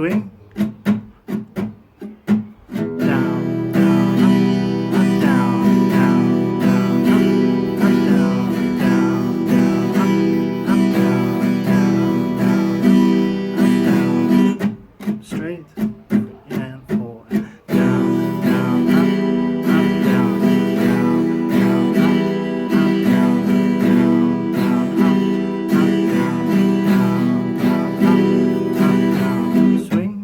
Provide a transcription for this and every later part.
swing. Down, down, up, down, down, down, up, down, down, down, up, down, down, down, up, down, straight and forward. Down, down, up, down, down, down, up, down, down, down, up, down, down, swing.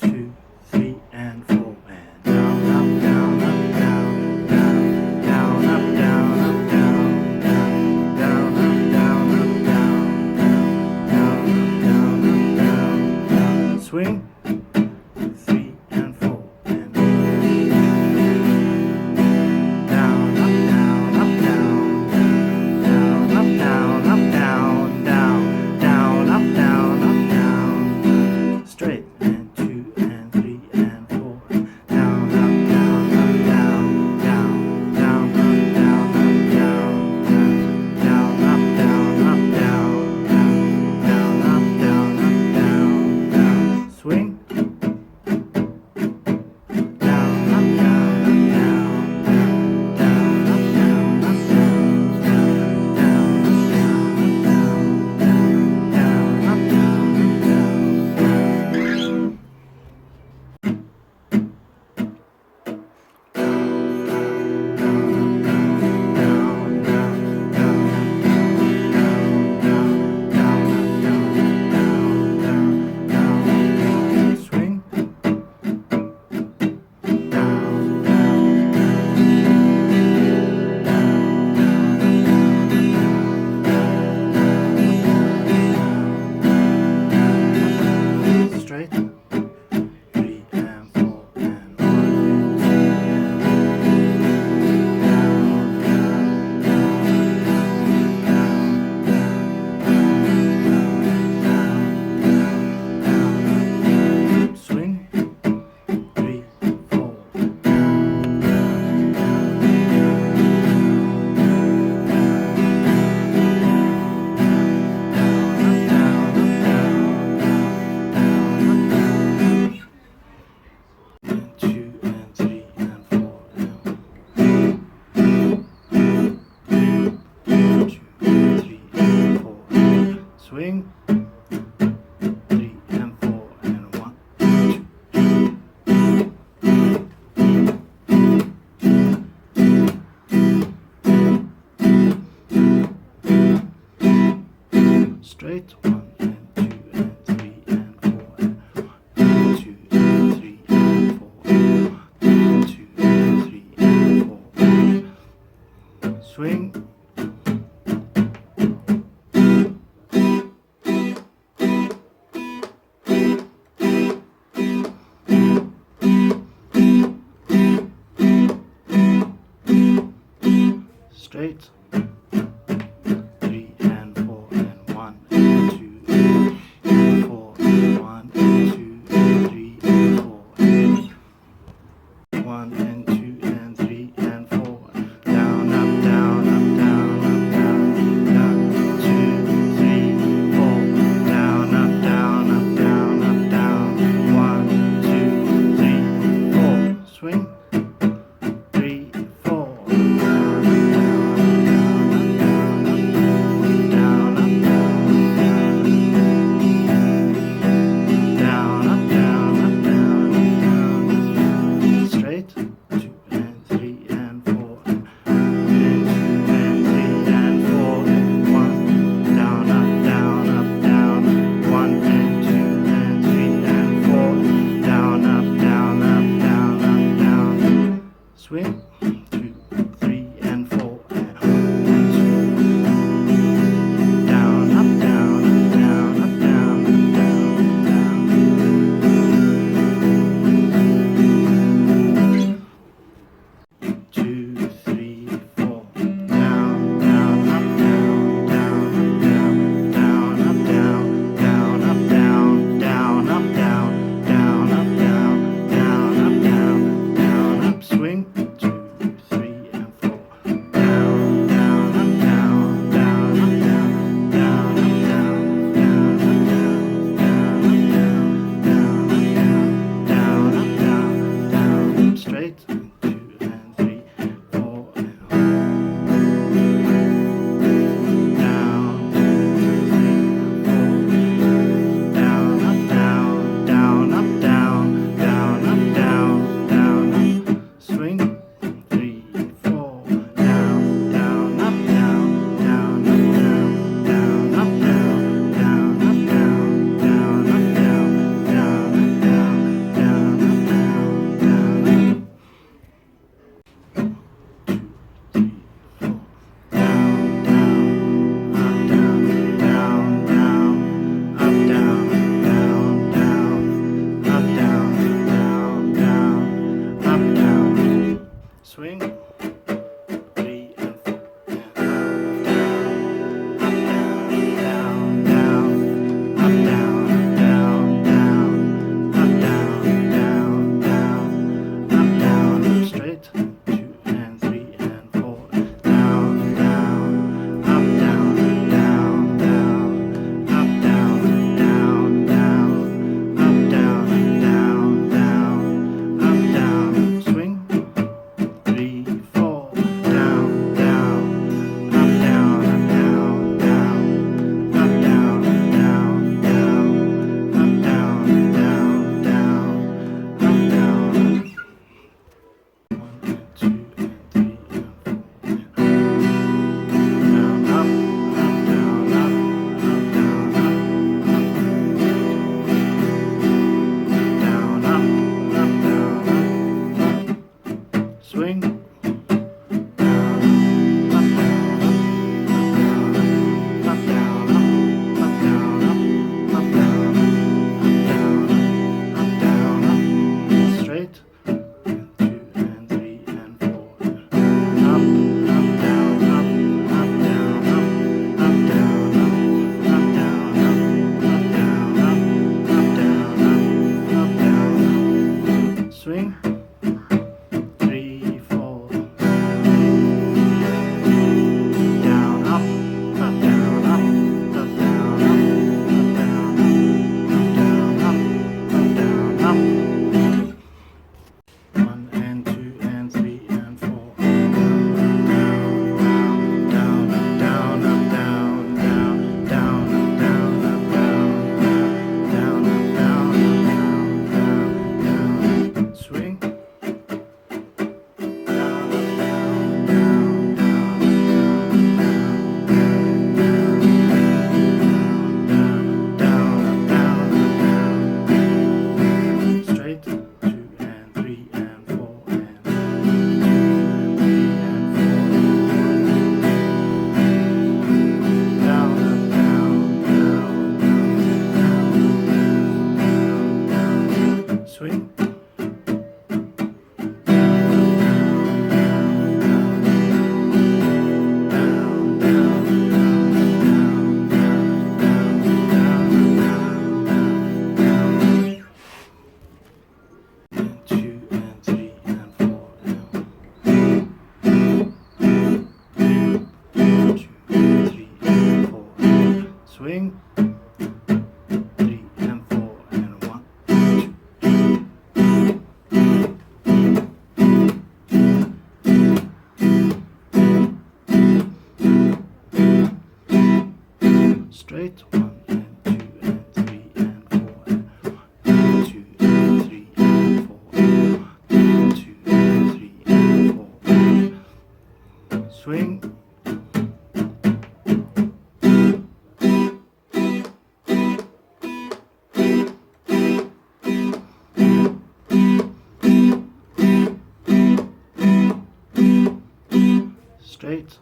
Two, three, and four, and down, up, down, up, down, down, down, up, down, up, down, down, down, up, down, up, down, down, down, up, down, down, swing. Three and four, and down, up, down, up, down, down, up, down, up, down, down, down, up, down, up, down, straight. Swing. Down, up, down, up, down, down, up, down, up, down, down, down, up, down, straight. Three and four and one and two. Swing. Three, four. Swing. Three and four and one, two. Straight. One and two and three and four and one, two and three and four, one, two and three and four. Swing. Straight. Three and four and one and two and four and one and two and three and four and one and two and three and four. Down, up, down, up, down, up, down, down, two, three, four. Down, up, down, up, down, up, down. One, two, three, four. Swing. Three, four. Down, down, down. 8.